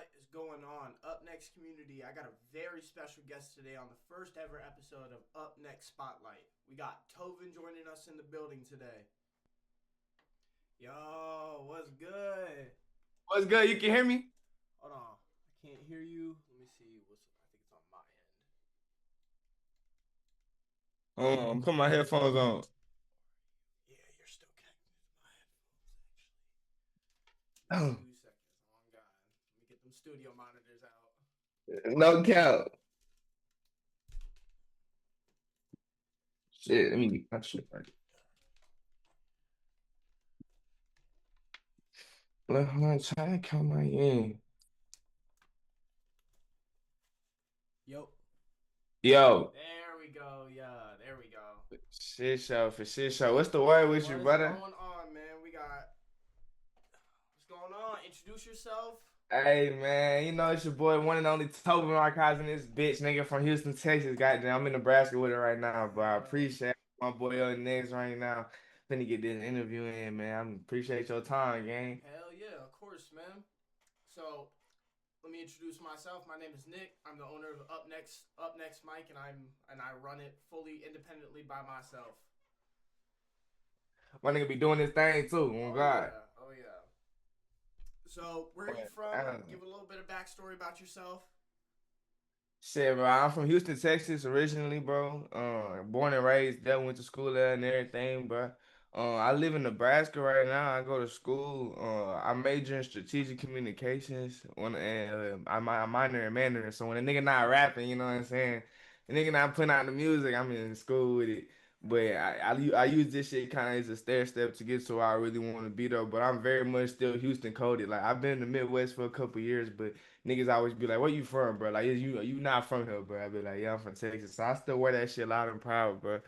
What is going on? Up Next community, I got a very special guest today on the first ever episode of Up Next Spotlight. We got Toven joining us in the building today. Yo, what's good? What's good? You can hear me? Hold on, I can't hear you. Let me see. I think it's on my end. I'm putting my headphones on. Yeah, you're still connected to my headphones. Actually, give me Oh, 2 seconds. Oh God, let me get them studio monitors out. no count. Shit, let me get my shit right. I'm trying to count my in. Yo, Yo, there we go. Yeah, there we go. shit show for shit show. What's the word with you, What is brother? going on, man? What's going on? Introduce yourself. Hey man, it's your boy, one and only Toven Archives in this bitch, nigga from Houston, Texas. Goddamn, I'm in Nebraska with it right now, but I Yo, appreciate my boy UpNext right now. Finna get this interview in, man. I appreciate your time, gang. hell yeah, of course, man. So let me introduce myself. My name is Nick. I'm the owner of UpNext Mic, and I run it fully independently by myself. My nigga be doing this thing too. Oh Oh God. yeah, oh yeah. So where are you But, from? Give a little bit of backstory about yourself. Shit, bro. I'm from Houston, Texas, originally, bro. Born and raised there, went to school there and everything, bro. I live in Nebraska right now. I go to school. I major in strategic communications. And I minor in Mandarin. So when a nigga not rapping, you know what I'm saying? The nigga not putting out the music, I'm in school with it. But I use this shit kind of as a stair step to get to where I really want to be though. But I'm very much still Houston coded. Like I've been in the Midwest for a couple years, but niggas always be like, "Where you from, bro?" Like, you not from here, bro? I be like, "Yeah, I'm from Texas." So I still wear that shit loud and proud, bro.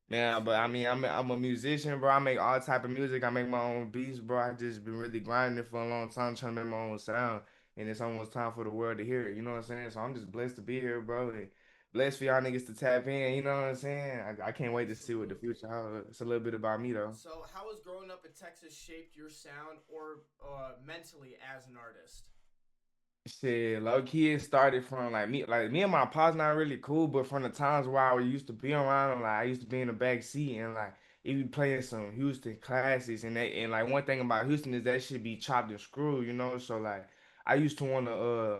Man, but I mean, Absolutely. I'm a musician, bro. I make all type of music. I make my own beats, bro. I just been really grinding for a long time, trying to make my own sound, and it's almost time for the world to hear it. You know what I'm saying? So I'm just blessed to be here, bro. And blessed for y'all niggas to tap in. You know what I'm saying? I can't wait to see what the Absolutely. future holds. It's a little bit about me though. So how has growing up in Texas shaped your sound or mentally as an artist? Shit, low key it started from like me and my pops not really cool, but from the times where I used to be around him, like I used to be in the back seat and like he be playing some Houston classics and like one thing about Houston is that shit be chopped and screwed, you know? So like I used to want to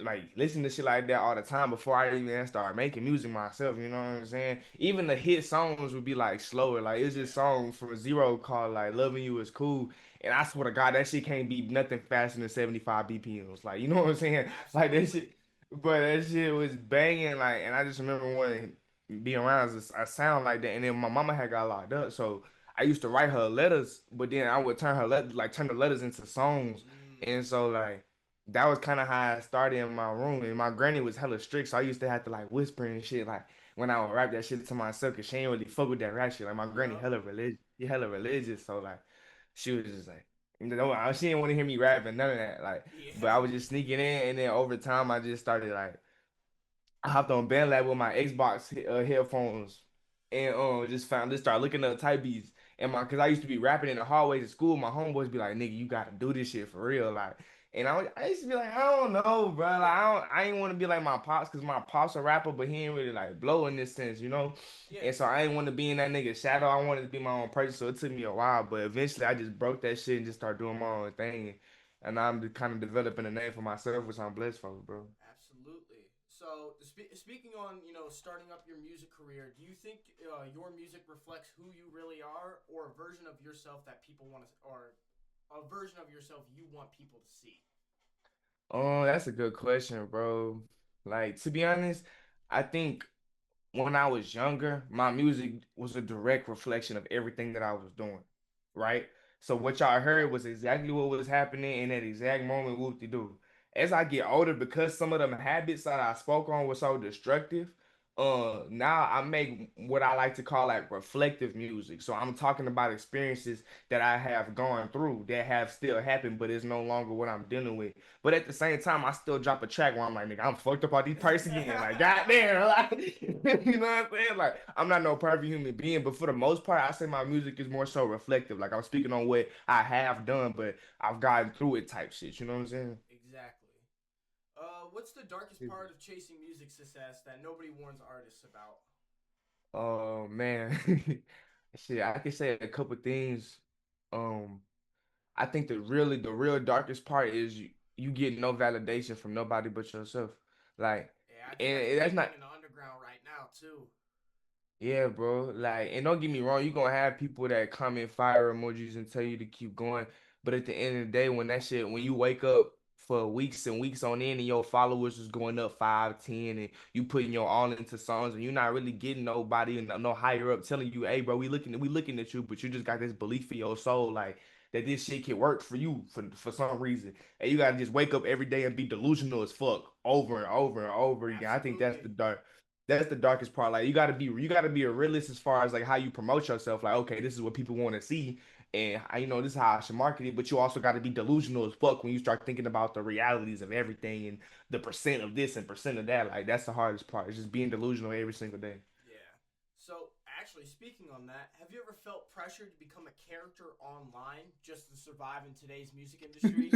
like listen to shit like that all the time before I even start making music myself. You know what I'm saying? Even the hit songs would be like slower. Like it's this Yeah, song from Zero called like "Loving You Is Cool," and I swear to God that shit can't be nothing faster than 75 BPMs. Like you know what I'm saying? Like that absolutely. shit, but that shit was banging. Like, and I just remember when being around a sound like that, and then my mama had got locked up, so I used to write her letters, but then I would turn the letters into songs, Mm, and so like that was kind of how I started in my room. And my granny was hella strict, so I used to have to like whisper and shit, like when I would rap that shit to myself, cause she ain't really fuck with that rap shit. Like my granny yup. hella religious, she hella religious, so like she was just like, she didn't want to hear me rapping none of that. Like, but I Yeah. was just sneaking in, and then over time, I just started like I hopped on BandLab with my Xbox headphones and just started looking up type beats and my cause I used to be rapping in the hallways at school. My homeboys be like, "Nigga, you gotta do this shit for real." Like, and I used to be like, "I don't know, bro. Like, I ain't want to be like my pops because my pops a rapper, but he ain't really like blow in this sense, you know." Yeah. And so I ain't want to be in that nigga's shadow. I wanted to be my own person. So it took me a while, but eventually I just broke that shit and just started doing my own thing. And I'm kind of developing a name for myself, which I'm blessed for, bro. Absolutely. So, speaking on starting up your music career, do you think your music reflects who you really are, or a version of yourself that people want to, or a version of yourself you want people to see? Oh, that's a good question, bro. Like, to be honest, I think when I was younger, my music was a direct reflection of everything that I was doing, right? So what y'all Yeah. heard was exactly what was happening in that exact moment, whoop-de-doo. As I get older, because some of them habits that I spoke on were so destructive, Now I make what I like to call like reflective music. So I'm talking about experiences that I have gone through that have still happened, but it's no longer what I'm dealing with. But at the same time, I still drop a track where I'm like, nigga, I'm fucked up on these pipes again. Like, goddamn, like, you know what I'm saying? Like, I'm not no perfect human being, but for the most part, I say my music is more so reflective. Like, I'm speaking on what I have done, but I've gotten through it type shit. You know what I'm saying? Exactly. What's the darkest part of chasing music success that nobody warns artists about? Oh man, shit, I can say a couple things. Um, I think the real darkest part is you get no validation from nobody but yourself. Like, Yeah, I think that's a and that's big not. thing in the underground right now too. Yeah, bro. Like, and don't get me wrong, you gonna have people that comment fire emojis and tell you to keep going. But at the end of the day, when that shit, when you wake up for weeks and weeks on end and your followers is going up 5, 10, and you putting your all into songs and you're not really getting nobody and no higher up telling you, hey, bro, we looking at you, but you just got this belief in your soul, like that this shit can work for you for some reason. And you gotta just wake up every day and be delusional as fuck over and over and over again. I think Absolutely. that's the darkest part. Like you gotta be a realist as far as like how you promote yourself. Like, okay, this is what people want to see, and this is how I should market it. But you also got to be delusional as fuck when you start thinking about the realities of everything and the percent of this and percent of that. Like that's the hardest part. It's just being delusional every single day. Yeah. So, actually, speaking on that, have you ever felt pressure to become a character online just to survive in today's music industry?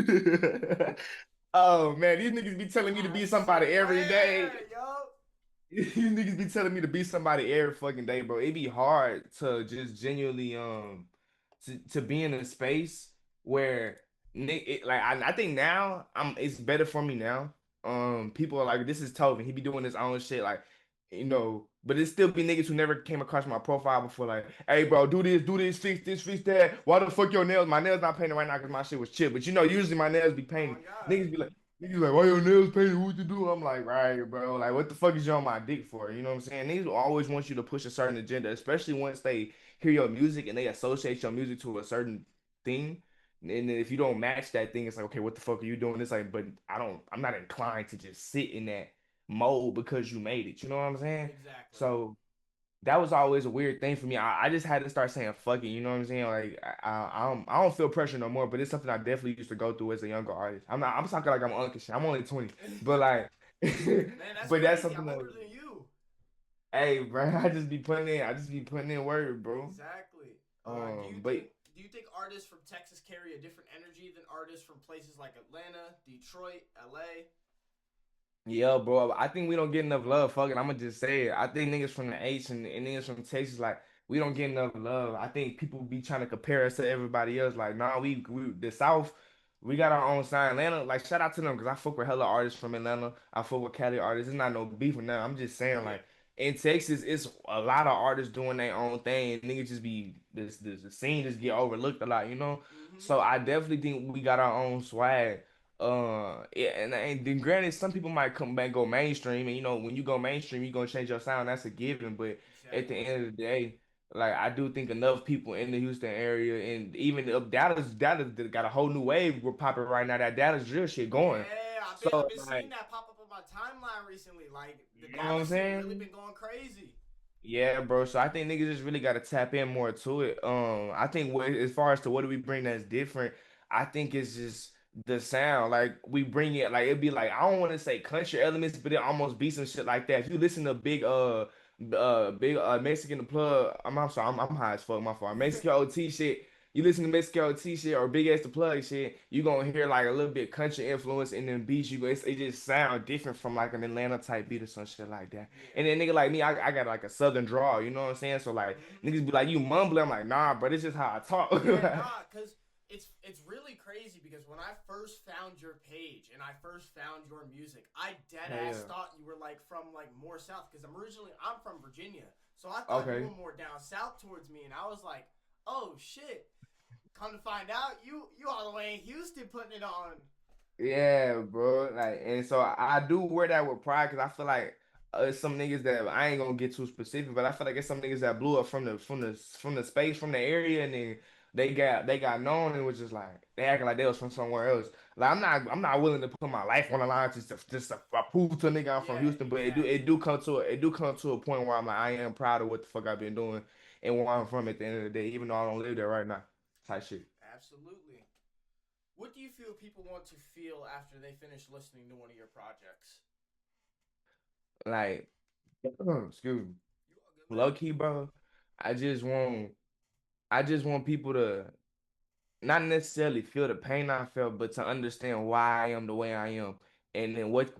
Oh man, these niggas be telling me to I be somebody every day. swear, yo. These niggas be telling me to be somebody every fucking day, bro. It be hard to just genuinely to be in a space where like I think now it's better for me now. People are like, this is Toven. He be doing his own shit, like but it still be niggas who never came across my profile before, like, hey bro, do this, fix this, fix that. Why the fuck your nails? My nails not painted right now because my shit was chipped. But usually my nails be Oh, painted. God. Niggas be like, why your nails painted? What you do? I'm like, right, bro. Like, what the fuck is you on my dick for? You know what I'm saying? Niggas will always want you to push a certain agenda, especially once they hear your music and they associate your music to a certain thing. And then if you don't match that thing, it's like, okay, what the fuck are you doing? It's like, but I'm not inclined to just sit in that mode because you made it. You know what I'm saying? Exactly. So that was always a weird thing for me. I just had to start saying fuck it, you know what I'm saying? Like I don't feel pressure no more, but it's something I definitely used to go through as a younger artist. I'm talking like I'm uncle shit. I'm only 20. But like Man, that's but that's crazy. something I'm that older than you. hey bro, I just be putting in work, bro. Exactly. Do you But think artists from Texas carry a different energy than artists from places like Atlanta, Detroit, LA? yeah, bro. I think we don't get enough love. Fuck it. I'm gonna just say it. I think niggas from the H and niggas from Texas, like, we don't get enough love. I think people be trying to compare us to everybody else. Like, nah, we the South, we got our own side. Atlanta, like, shout out to them because I fuck with hella artists from Atlanta. I fuck with Cali artists. It's not no beef with them. I'm just saying, Yeah. like, in Texas, it's a lot of artists doing their own thing. Niggas just be this the scene just get overlooked a lot, you know. Mm-hmm. So I definitely think we got our own swag. Yeah, and then granted, some people might come back go mainstream, and when you go mainstream, you gonna change your sound. That's a given. But at the Exactly. end of the day, like I do think enough people in the Houston area, and even up Dallas got a whole new wave we're popping right now. That Dallas drill shit going. Yeah, I've So been seeing like, that pop up on my timeline recently. Like the you know what I'm Dallas scene really saying? been going crazy. Yeah, bro. So I think niggas just really got to tap in more to it. I think as far as to what do we bring that's different, I think it's just the sound. Like we bring it, like it'd be like I don't want to say country elements, but it almost be some shit like that. If you listen to big Mexican the plug, I'm sorry, I'm high as fuck. My fault. Mexican OT shit. You listen to Mexican OT shit or Big Ass the plug shit, you gonna hear like a little bit country influence in them beats. It just sound different from like an Atlanta type beat or some shit like that. Yeah. And then nigga like me, I got like a southern drawl, you know what I'm saying? So like Mm-hmm. niggas be like, you mumbling. I'm like, nah, but it's just how I talk. Yeah, nah, cause it's really crazy because when I first found your page and I first found your music, I dead Hell ass yeah. thought you were like from like more south because I'm from Virginia, so I thought you Okay. were more down south towards me, and I was like, oh shit. Come to find out, you all the way in Houston putting it on. Yeah, bro. Like, and so I do wear that with pride because I feel like it's some niggas that I ain't gonna get too specific, but I feel like it's some niggas that blew up from the space from the area, and then they got known and was just like they acting like they was from somewhere else. Like I'm not willing to put my life on the line just to prove to a nigga I'm from Yeah, Houston. But it exactly. do come to it do come to a point where I'm like I am proud of what the fuck I've been doing and where I'm from at the end of the day, even though I don't live there right now. Type shit. Absolutely. What do you feel people want to feel after they finish listening to one of your projects? Like excuse me. You all good, man? Low key, bro. I just want I just want people to not necessarily feel the pain I felt, but to understand why I am the way I am. And then what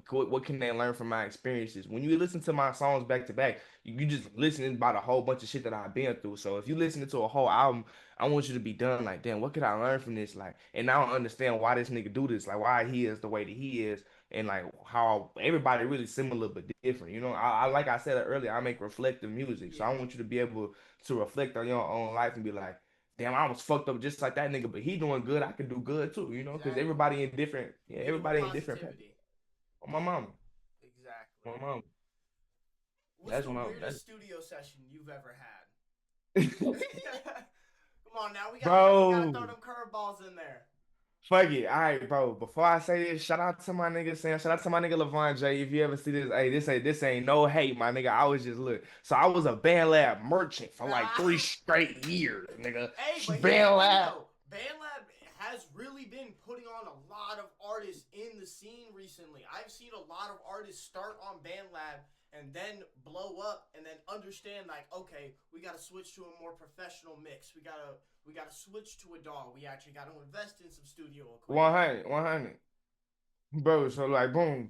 can they learn from my experiences? When you listen to my songs back to back, you just listening about a whole bunch of shit that I've been through. So if you listen to a whole album, I want you to be done like, damn, what could I learn from this? Like, and now I understand why this nigga do this, like why he is the way that he is, and like how everybody really similar but different. You know, I like I said earlier, I make reflective music, so I Yeah, want you to be able to reflect on your own life and be like, damn, I was fucked up just like that nigga, but he doing good. I could do good too, you know, because exactly. everybody in different, yeah, Leading with everybody in different paths. positivity. On my mama, Exactly. on my mama. What's That's the my that's weirdest studio session you've ever had? Come on now, we gotta throw bro. them curveballs in there. Fuck it. All right, bro. Before I say this, shout out to my nigga Sam. Shout out to my nigga Levon J. If you ever see this, hey, this ain't no hate, my nigga. I was just look. So I was a band lab merchant for like Nah. 3 straight years, nigga. Hey, but here's the Band thing lab. though. BandLab has really been putting on a lot of artists in the scene recently. I've seen a lot of artists start on BandLab and then blow up and then understand like, okay, we gotta switch to a more professional mix. We gotta switch to a DAW. We actually gotta invest in some studio equipment. 100, 100. Bro, so like, boom,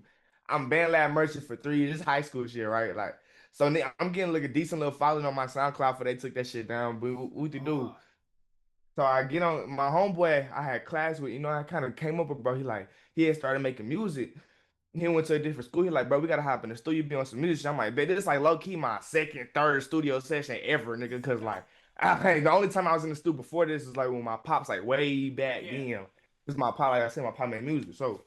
I'm band lab merchant for 3 years. This high school shit, right? Like, so I'm getting like a decent little following on my SoundCloud for they took that shit down. But what to do? Ah, So I get on my homeboy I had class with, I kind of came up with, bro. He had started making music. He went to a different school. He like, bro, we gotta hop in the studio, be on some music. I'm like, bet this is like low key my second, third studio session ever, nigga. Cause like, the only time I was in the studio before this is like when my pops like way back yeah. then. This is my pop, like I said, my pop made music. So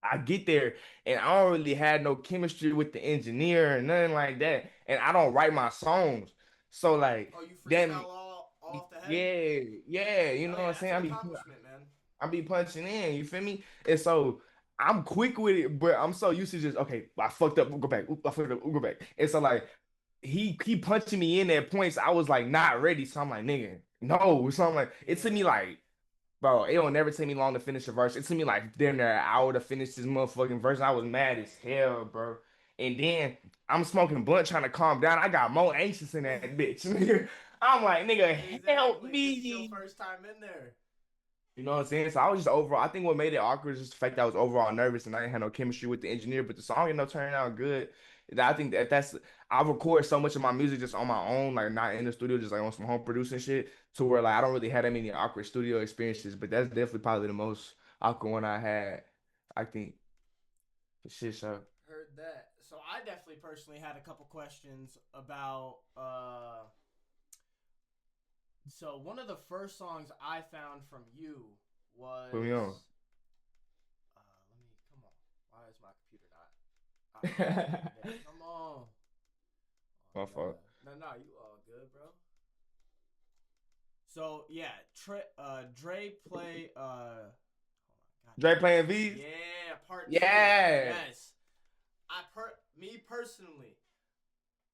I get there and I don't really had no chemistry with the engineer and nothing like that. And I don't write my songs. So like Oh, you then freestyle all off the head? yeah, yeah, you know Oh what yeah, I'm that's saying? an accomplishment, man. I be punching in, you feel me? And so I'm quick with it, but I'm so used to just okay, I fucked up, we'll go back. Oop, I fucked up, we'll go back. And so like he punching me in at points I was like not ready. So I'm like, nigga, no. So I'm like, it took me Yeah. like bro, it will never take me long to finish a verse. It took me like damn near an hour to finish this motherfucking verse. I was mad as hell, bro. And then I'm smoking blunt trying to calm down. I got more anxious in that bitch. Nigga. I'm like, nigga, help Exactly, because it's your me. first time in there. You know what I'm saying? So I was just overall. I think what made it awkward is just the fact that I was overall nervous and I didn't have no chemistry with the engineer. But the song ended up turning out good. I think that's I record so much of my music just on my own, like not in the studio, just like on some home producing shit, to where like I don't really have that many awkward studio experiences. But that's definitely probably the most awkward one I had. I think for shit show. Heard that. So I definitely personally had a couple questions about so one of the first songs I found from you Put me on. was let me come on. Why is my computer not updating that? Come on. My Oh fault. man. No, you all good, bro. So yeah, Dre play hold on, Dre goddamn. playing V's? Yeah, part two. Yeah. Yes. Me personally,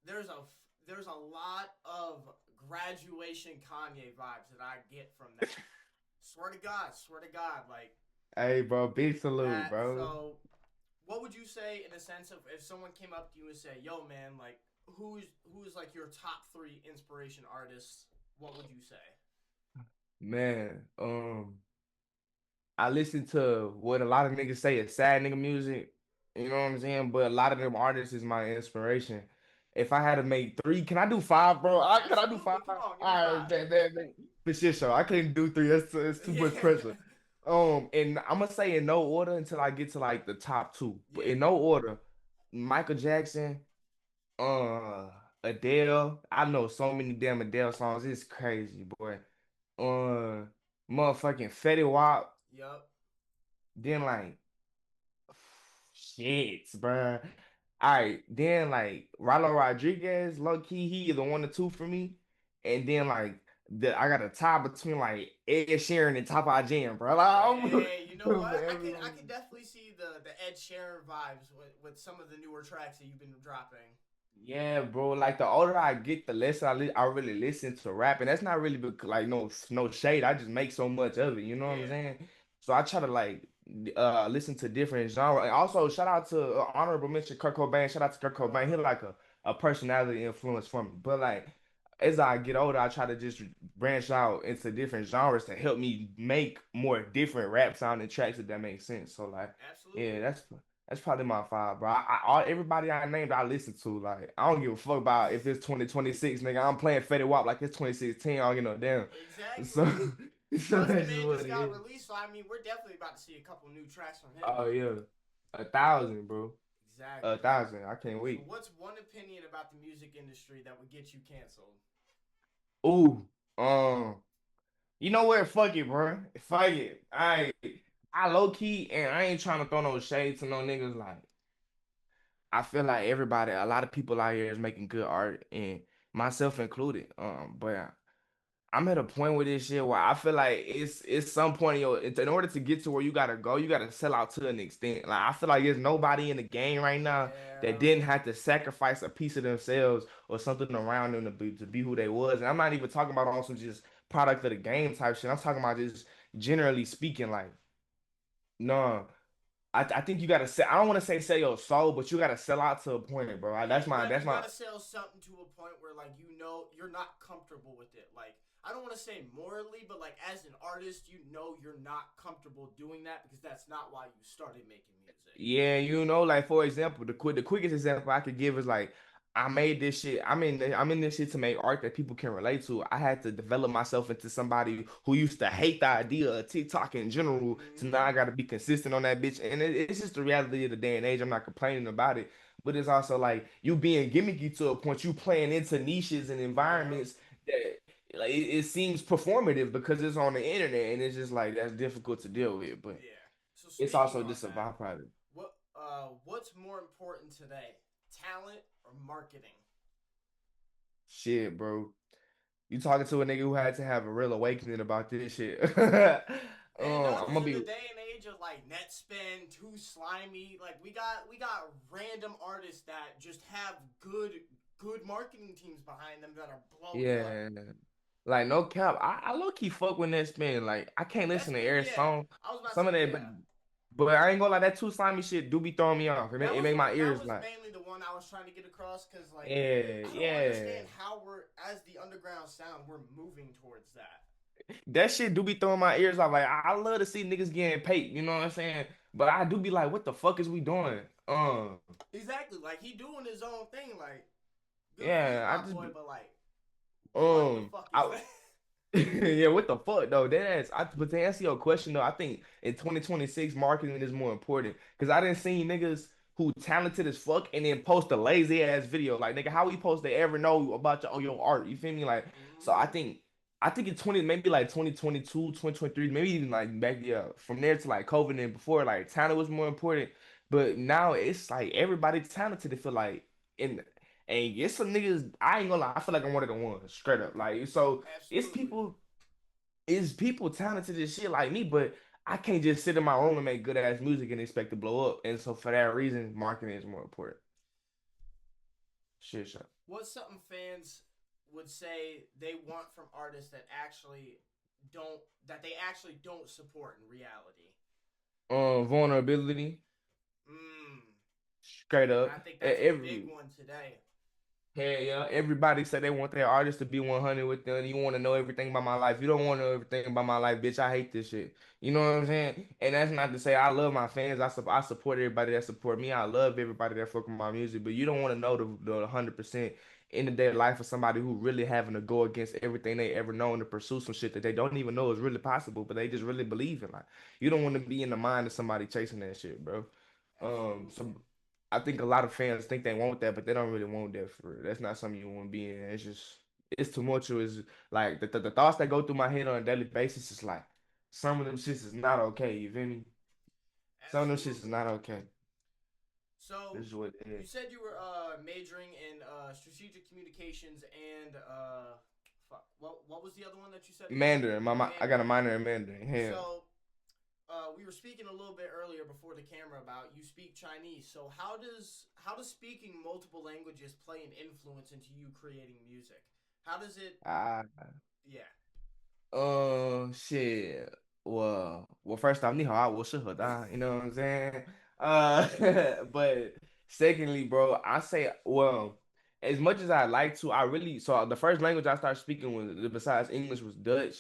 there's a there's a lot of graduation Kanye vibes that I get from that. Swear to God, like Hey, bro, big salute, that. bro. So, what would you say in the sense of if someone came up to you and said, "Yo, man, like who's like your top three inspiration artists?" What would you say? Man, I listen to what a lot of niggas say is sad nigga music. You know what I'm saying? But a lot of them artists is my inspiration. If I had to make three, can I do five, bro? Can I do Absolutely. five? Come on, give me All right, five. bet. For shit, show. I couldn't do three. That's too much Yeah. pressure. And I'm gonna say in no order until I get to like the top two. But Yeah. in no order, Michael Jackson, uh, Adele. I know so many damn Adele songs. It's crazy, boy. Uh, motherfucking Fetty Wap. Yup. Then like shit, bruh. All right, then like Rilo Rodriguez, low key, he either one or two for me. And then like that I got a tie between like Ed Sheeran and Top I Jam, bro. Like, Hey, you know what? I man, could definitely see the Ed Sheeran vibes with some of the newer tracks that you've been dropping. yeah, bro. Like the older I get, the less I really listen to rap, and that's not really like no shade. I just make so much of it. You know what I'm Yeah. saying? So I try to like listen to different genres. And also, shout out to honorable mention Kurt Cobain. Shout out to Kurt Cobain. He like a personality influence for me. But like as I get older, I try to just branch out into different genres to help me make more different rap sounding tracks. If that makes sense. So like, yeah, Absolutely. that's probably my five, bro. Everybody I named, I listen to. Like, I don't give a fuck about if it's 2026, nigga. I'm playing Fetty Wap like it's 2016. I don't give no damn. So, Exactly. so Plus, the that's just man what just it got is. released, so I mean, we're definitely about to see a couple new tracks from him. Oh yeah, 1,000, bro. A Exactly. thousand. I can't So, wait. what's one opinion about the music industry that would get you canceled? Ooh, um, you know what? Fuck it, bro. Fuck it. I low key, and I ain't trying to throw no shade to no niggas. Like, I feel like everybody, a lot of people out here is making good art, and myself included. But I'm at a point with this shit where I feel like it's some point in in order to get to where you gotta go, you gotta sell out to an extent. Like I feel like there's nobody in the game right now that Yeah. didn't have to sacrifice a piece of themselves or something around them to be who they was. And I'm not even talking about on some just product of the game type shit. I'm talking about just generally speaking, like, no. I think you gotta sell. I don't want to say sell your soul, but you gotta sell out to a point, bro. Yeah, That's you my gotta sell something to a point where like you know you're not comfortable with it. Like I don't want to say morally, but like as an artist, you know you're not comfortable doing that because that's not why you started making music. Yeah, like for example, the quickest example I could give is like I made this shit. I'm in this shit to make art that people can relate to. I had to develop myself into somebody who used to hate the idea of TikTok in general. So now Mm-hmm. I got to be consistent on that bitch, and it's just the reality of the day and age. I'm not complaining about it, but it's also like you being gimmicky to a point. You playing into niches and Yep. environments that like it seems performative because it's on the internet, and it's just like that's difficult to deal with. But Yeah. So it's speaking also on just a that, byproduct. what's more important today, talent or marketing? Shit, bro. You talking to a nigga who had to have a real awakening about this shit. Man, no, I'm because gonna in the be day and age of like net spend, too slimy, like we got random artists that just have good marketing teams behind them that are blowing up. yeah. Like no cap. I low key fuck with that spin. Like I can't That's listen to been every yeah. song. I was about to Some say of that, yeah. but I ain't gonna lie, that too slimy shit do be throwing me off. It make my That ears was like, mainly the one I was trying to get across because like yeah, I don't yeah. understand how we're as the underground sound we're moving towards that. That shit do be throwing my ears off. Like I love to see niggas getting paid, you know what I'm saying? But I do be like, what the fuck is we doing? Exactly, like he doing his own thing. Like good for you, Yeah, I my just boy, be but like what the um fuck is I that? yeah, what the fuck though? But to answer your question though, I think in 2026 marketing is more important because I didn't see niggas who talented as fuck and then post a lazy ass video. Like nigga, how we supposed to ever know about your art? You feel me? Like so Mm-hmm. I think in 20 maybe like 2022, 2023, maybe even like back yeah, from there to like COVID and before like talent was more important. But now it's like everybody talented. I feel like and it's some niggas. I ain't gonna lie. I feel like I'm one of the ones straight up. Like so it's Absolutely. people it's people talented as shit like me, but I can't just sit in my room and make good ass music and expect to blow up. And so for that reason, marketing is more important. Shit, shit. What's something fans would say they want from artists don't that they actually don't support in reality? Vulnerability, Mm. straight And up. I think that's a big Every one today. Hell yeah, everybody said they want their artist to be 100 with them. You want to know everything about my life. You don't want to know everything about my life, bitch. I hate this shit. You know what I'm saying? And that's not to say I love my fans. I support everybody that support me. I love everybody that fuck with my music. But you don't want to know the 100% in the day life of somebody who really having to go against everything they ever known to pursue some shit that they don't even know is really possible, but they just really believe in. Like you don't want to be in the mind of somebody chasing that shit, bro. Absolutely. So I think a lot of fans think they want that, but they don't really want that for real. That's not something you want to be in. It's just it's tumultuous. Like the thoughts that go through my head on a daily basis is like some of them shits is not okay. You feel me? Some of them shits is Absolutely. not okay. So This is what it you is. said you were majoring in strategic communications and fuck. What was the other one that you said? Mandarin. I got a Mandarin. minor in Mandarin. Hell. So we were speaking a little bit earlier before the camera about you speak Chinese. So how does speaking multiple languages play an influence into you creating music? How does it? Ah. Yeah, Shit. Well, first off, 你好啊，我是何大, you know what I'm saying? But secondly, bro, I say, well, as much as I like to, I really, so the first language I started speaking with, besides English, was Dutch.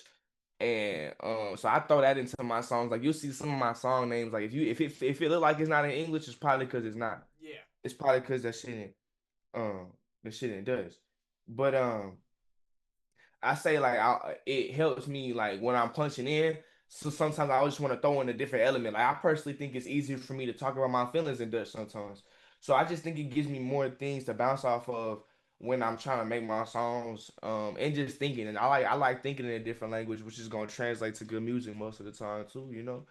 And so I throw that into my songs. Like you'll see some of my song names. Like if it look like it's not in English, it's probably because it's not. yeah, It's probably because that shit in the shit in Dutch. But I say like it helps me like when I'm punching in. So sometimes I just want to throw in a different element. Like I personally think it's easier for me to talk about my feelings in Dutch sometimes. So I just think it gives me more things to bounce off of when I'm trying to make my songs. And just thinking. And I like thinking in a different language, which is gonna translate to good music most of the time too, you know.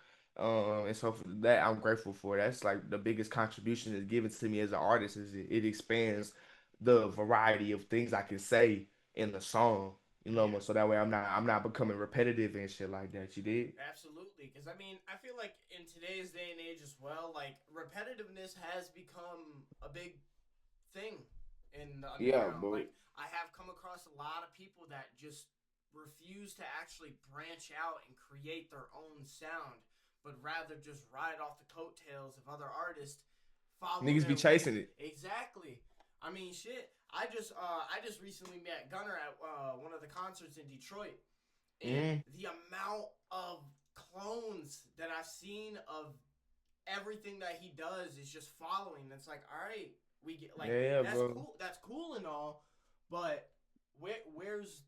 And so for that I'm grateful for. That's like the biggest contribution is given to me as an artist is it expands the variety of things I can say in the song. You yeah. know, so that way I'm not becoming repetitive and shit like that. You did? Absolutely, because I mean, I feel like in today's day and age as well, like repetitiveness has become a big thing in the Yeah, underground. bro. Like I have come across a lot of people that just refuse to actually branch out and create their own sound, but rather just ride off the coattails of other artists, follow Niggas be their lead. chasing it. Exactly. I mean, shit. I just recently met Gunner at one of the concerts in Detroit, and Mm-hmm. the amount of clones that I've seen of everything that he does is just following. It's like, all right, we get like Yeah, yeah, that's bro. cool. That's cool and all, but where's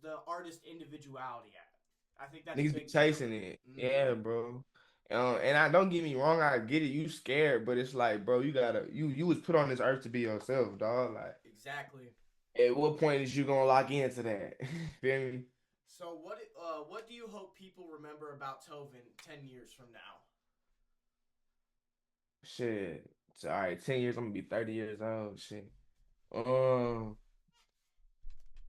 the artist individuality at? I think that's a Niggas be big deal. chasing it. Mm-hmm. Yeah, bro. And I don't get me wrong, I get it. You scared, but it's like, bro, you was put on this earth to be yourself, dog. Like, Exactly. at what point is you gonna lock into that? Feel me? So what do you hope people remember about Toven 10 years from now? Shit. So, all right, 10 years, I'm gonna be 30 years old. Shit. Um,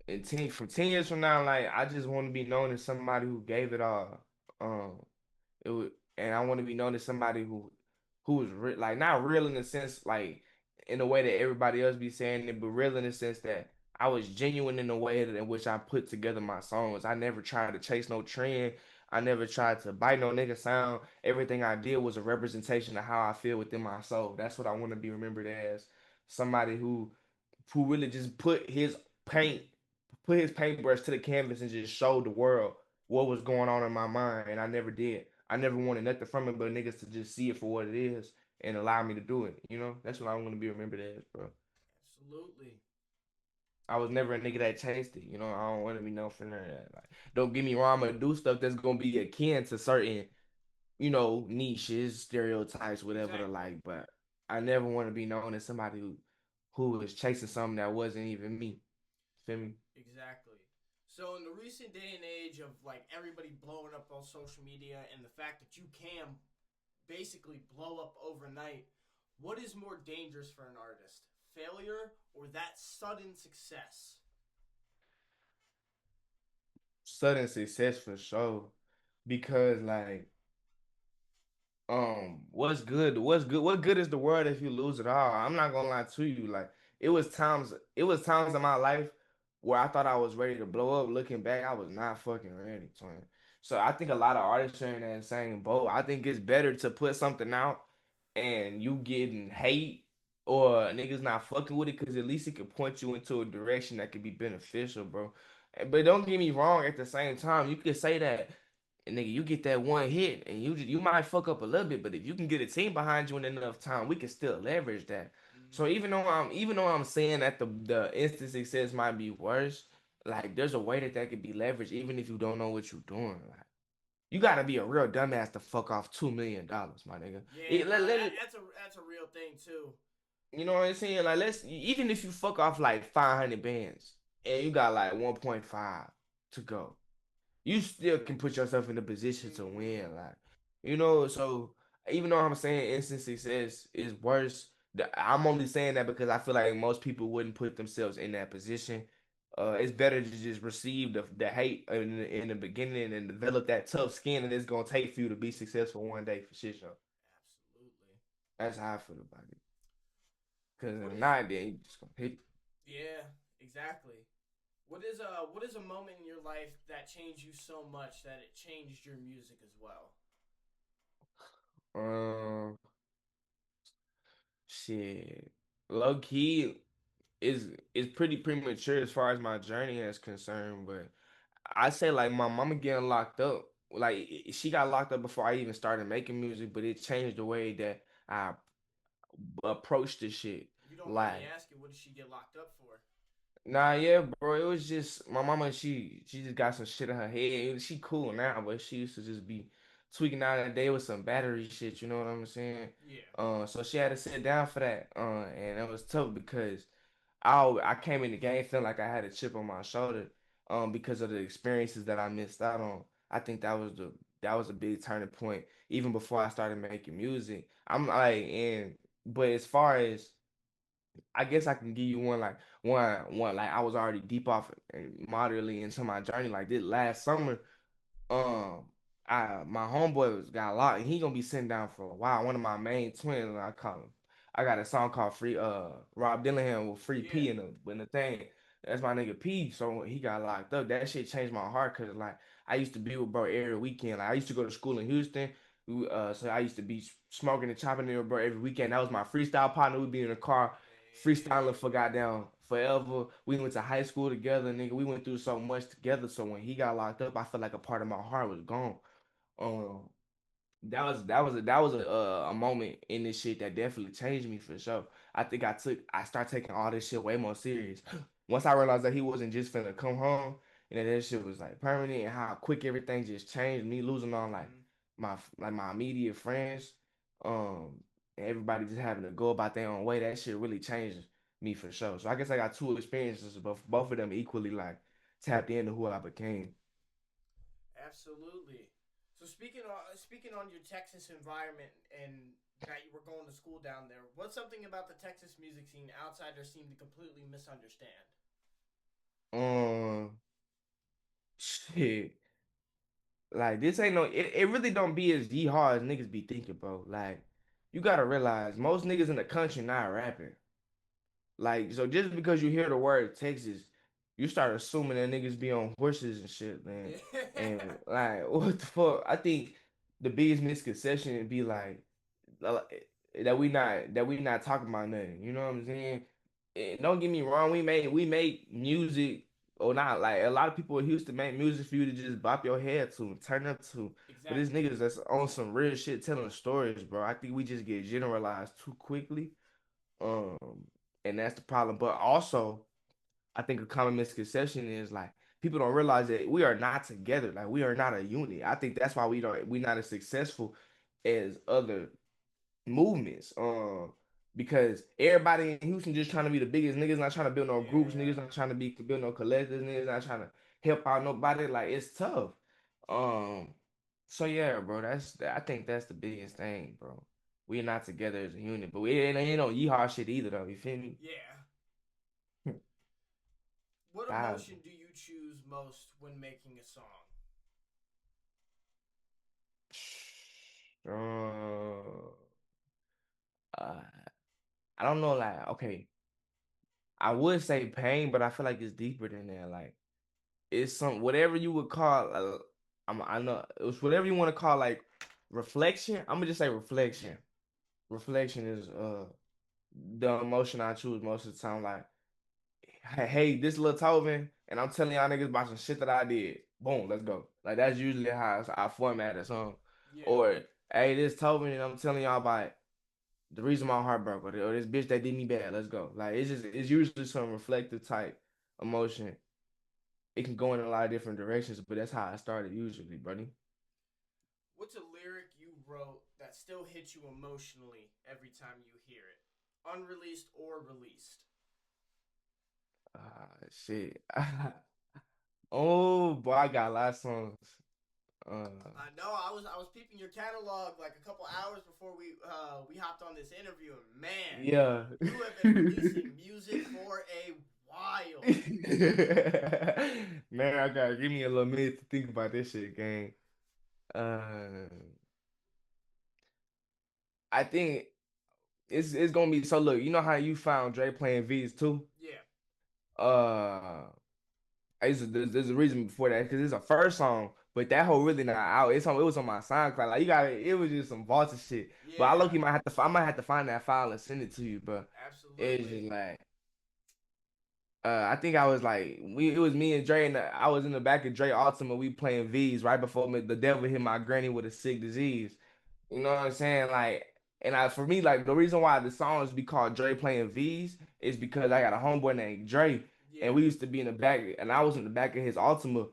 and from 10 years from now, like I just want to be known as somebody who gave it all. Um, it would, and I want to be known as somebody who was like not real in the sense like in the way that everybody else be saying it, but real in the sense that I was genuine in the way that in which I put together my songs. I never tried to chase no trend. I never tried to bite no nigga sound. Everything I did was a representation of how I feel within my soul. That's what I want to be remembered as. Somebody who really just paint put his paintbrush to the canvas and just showed the world what was going on in my mind, and I never did. I never wanted nothing from it but niggas to just see it for what it is and allow me to do it. You know, that's what I want to be remembered as, bro. Absolutely. I was never a nigga that chased it. You know, I don't want to be known for none of that. Like, don't get me wrong, I'm gonna do stuff that's gonna be akin to certain, niches, stereotypes, whatever the Exactly. like. But I never want to be known as somebody who was chasing something that wasn't even me. Feel me? Exactly. So in the recent day and age of like everybody blowing up on social media and the fact that you can basically blow up overnight, what is more dangerous for an artist? Failure or that sudden success? Sudden success for sure. Because like what good is the world if you lose it all? I'm not gonna lie to you. Like it was times in my life where I thought I was ready to blow up. Looking back, I was not fucking ready, twin. So I think a lot of artists are in that same boat. I think it's better to put something out and you getting hate or niggas not fucking with it because at least it could point you into a direction that could be beneficial, bro. But don't get me wrong, at the same time, you could say that and nigga, you get that one hit, and you might fuck up a little bit, but if you can get a team behind you in enough time, we can still leverage that. So Mm-hmm. even though I'm saying that the instant success might be worse, like there's a way that could be leveraged, even if you don't know what you're doing. Like you gotta be a real dumbass to fuck off $2 million, my nigga. Yeah, no, that's a real thing too. You know what I'm saying? Like let's even if you fuck off like 500 bands and you got like 1.5 to go, you still can put yourself in a position to Mm-hmm. win. Like, so even though I'm saying instant success is worse, I'm only saying that because I feel like most people wouldn't put themselves in that position. it's better to just receive the hate in the beginning and develop that tough skin that it's gonna take for you to be successful one day for shit show. Absolutely. That's how I feel about it. Cause What if is? not, then you just gonna hit. Yeah, exactly. What is a moment in your life that changed you so much that it changed your music as well? Um, shit. Low key is pretty premature as far as my journey is concerned, but I say like my mama getting locked up. Like she got locked up before I even started making music, but it changed the way that I approached the shit. If you don't mind me Like, asking, what did she get locked up for? nah, yeah, bro. It was just my mama. She just got some shit in her head. She cool now, but she used to just be tweaking out a day with some battery shit. You know what I'm saying? Yeah. So she had to sit down for that. And it was tough because I came in the game feeling like I had a chip on my shoulder. Because of the experiences that I missed out on. I think that was a big turning point. Even before I started making music, I'm like, and but as far as I guess I can give you one like I was already deep off and moderately into my journey like this last summer. um, my homeboy got locked, and he gonna be sitting down for a while. One of my main twins, I call him. I got a song called Free Rob Dillingham with Free Yeah. P in the thing. That's my nigga P. So when he got locked up, that shit changed my heart because like I used to be with bro every weekend. Like I used to go to school in Houston. So I used to be smoking and chopping in with bro every weekend. That was my freestyle partner. We'd be in the car freestyling for Damn. goddamn forever. We went to high school together, nigga. We went through so much together. So when he got locked up, I felt like a part of my heart was gone. Um, that was a moment in this shit that definitely changed me for sure. I think I started taking all this shit way more serious. Once I realized that he wasn't just finna come home and that shit was like permanent and how quick everything just changed, me losing all like Hmm. my immediate friends, and everybody just having to go about their own way, that shit really changed me for sure. So I guess I got two experiences, but both of them equally like tapped into who I became. Absolutely. So speaking on your Texas environment and that you were going to school down there, what's something about the Texas music scene outsiders seem to completely misunderstand? Um, shit. Like this ain't no it really don't be as hard as niggas be thinking, bro. Like you gotta realize most niggas in the country not rapping. Like so just because you hear the word Texas, you start assuming that niggas be on horses and shit, man. Yeah. And like what the fuck? I think the biggest misconception would be like uh, that we not talking about nothing. You know what I'm saying? And don't get me wrong, we make music or not like a lot of people in Houston make music for you to just bop your head to and turn up to. But these Exactly. niggas that's on some real shit telling stories, bro. I think we just get generalized too quickly. Um, and that's the problem. But also, I think a common misconception is like people don't realize that we are not together. Like we are not a unit. I think that's why we not as successful as other movements. Because everybody in Houston just trying to be the biggest. Niggas not trying to build no groups. Niggas Yeah. not trying to build no collectives. Niggas not trying to help out nobody. Like it's tough. Um. So yeah, bro. I think that's the biggest thing, bro. We're not together as a unit, but we ain't no yeehaw shit either, though. You feel me? Yeah. What Guys, emotion do you choose most when making a song? uh, uh, I don't know. Like, okay, I would say pain, but I feel like it's deeper than that. Like. It's some whatever you would call I know it's whatever you want to call like reflection. I'm gonna just say reflection. Yeah. Reflection is the emotion I choose most of the time. Like, hey, this little Toven, and I'm telling y'all niggas about some shit that I did. Boom, let's go. Like that's usually how I format a song. Yeah. Or hey, this Toven, and I'm telling y'all about the reason my heart broke, or this bitch that did me bad. Let's go. Like it's usually some reflective type emotion. It can go in a lot of different directions, but that's how I started usually, buddy. What's a lyric you wrote that still hits you emotionally every time you hear it? Unreleased or released? Shit. Oh boy, I got a lot of songs. Uh, I know. I was peeping your catalog like a couple hours before we hopped on this interview, and man, yeah. you have been releasing music for a while. wild. Man, I gotta give me a little minute to think about this shit, gang. Uh, I think it's gonna be so. Look, you know how you found Dre playing V's too. Yeah. Uh, there's a reason before that because it's a first song, but that whole really not out. It was on my SoundCloud. Like you got it was just some vaulted shit. But I Yeah. I might have to find that file and send it to you, bro. It's Absolutely. just like I think I was like it was me and Dre and I was in the back of Dre Ultima. We playing V's right before the devil hit my granny with a sick disease. You know what I'm saying? Like, and for me, like the reason why the songs be called Dre playing V's is because I got a homeboy named Dre, and Yeah. we used to be in the back, and I was in the back of his Ultima,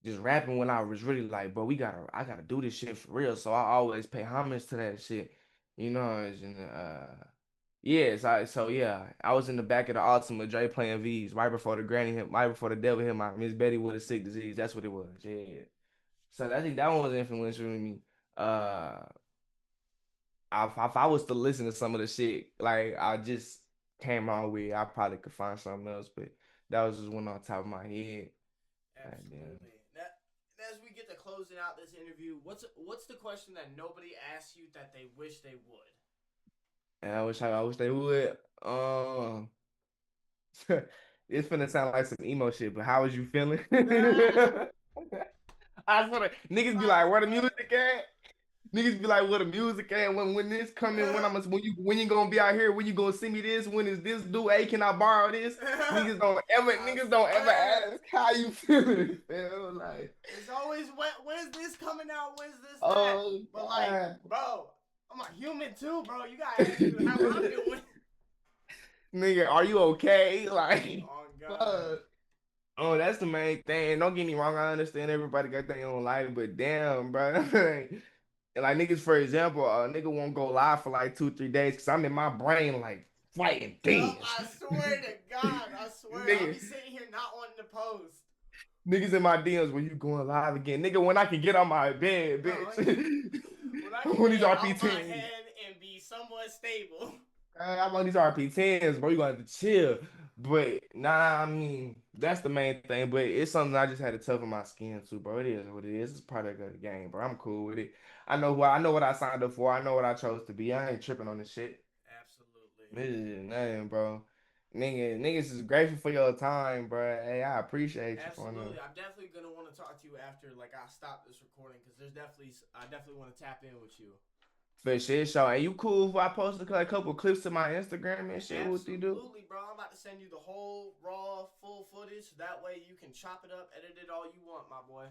just rapping when I was really like, bro, I gotta do this shit for real. So I always pay homage to that shit. You know, and yes, so yeah, I was in the back of the Ultima, Dre playing V's right before the granny hit, right before the devil hit my Miss Betty with a sick disease. That's what it was. Yeah. So I think that one was influential in me. Uh, if I was to listen to some of the shit like I just came on with, I probably could find something else, but that was just one on top of my head. Goddamn. Absolutely. Now, as we get to closing out this interview, what's the question that nobody asks you that they wish they would? And I wish they would. It's finna sound like some emo shit, but how was you feeling? I swear, niggas be like, where the music at? Niggas be like, where the music at? When this coming? When you gonna be out here? When you gonna send me this? When is this due? Hey, can I borrow this? I Niggas don't ever swear. ask how you feeling. Feel like, It's always when's this coming out? When's this that? oh But like, God. bro, I'm a human too, bro. You gotta ask me how I'm doing. Nigga, are you okay? Like, Oh God. fuck. Oh, that's the main thing. Don't get me wrong, I understand everybody got their own life, but damn, bro. And like niggas, for example, a nigga won't go live for like 2, 3 days because I'm in my brain like fighting Yo, demons. I swear to God, I swear, I'll Nigga, be sitting here not wanting to post. niggas in my DMs when you going live again. Nigga, when I can get on my bed, Uh, bitch. when I can When these get out my RP10s. head and be somewhat stable. I'm on these RP10s, bro. You gonna have to chill. But nah, I mean, that's the main thing. But it's something I just had to toughen my skin to, bro. It is what it is. It's part of the game, bro. I'm cool with it. I know what I signed up for. I know what I chose to be. I ain't tripping on this shit. Absolutely. This is nothing, bro. Niggas is grateful for your time, bro. Hey, I appreciate you for them. Absolutely. I'm definitely gonna want to talk to you after like I stop this recording because I definitely want to tap in with you. For shit, show. And you cool if I post a couple clips to my Instagram and shit? What you do? Absolutely, bro. I'm about to send you the whole raw, full footage. That way you can chop it up, edit it all you want, my boy.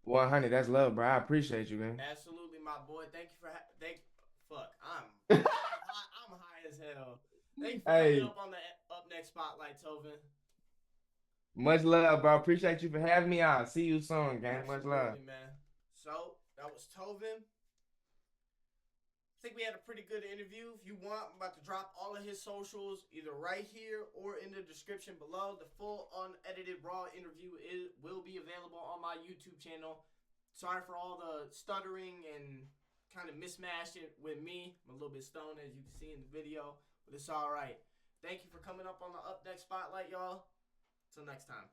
100, that's love, bro. I appreciate you, man. Absolutely, my boy. Thank you for fuck. I'm high as hell. Thank you for coming Hey, up on the Up Next Spotlight, Toven. much love, bro. Appreciate you for having me on. See you soon, gang. Much love. Absolutely, man. So that was Toven. I think we had a pretty good interview. If you want, I'm about to drop all of his socials either right here or in the description below. The full unedited raw interview will be available on my YouTube channel. Sorry for all the stuttering and kind of mismatched it with me. I'm a little bit stoned as you can see in the video, but it's all right. Thank you for coming up on the Up Next Spotlight, y'all. Till next time.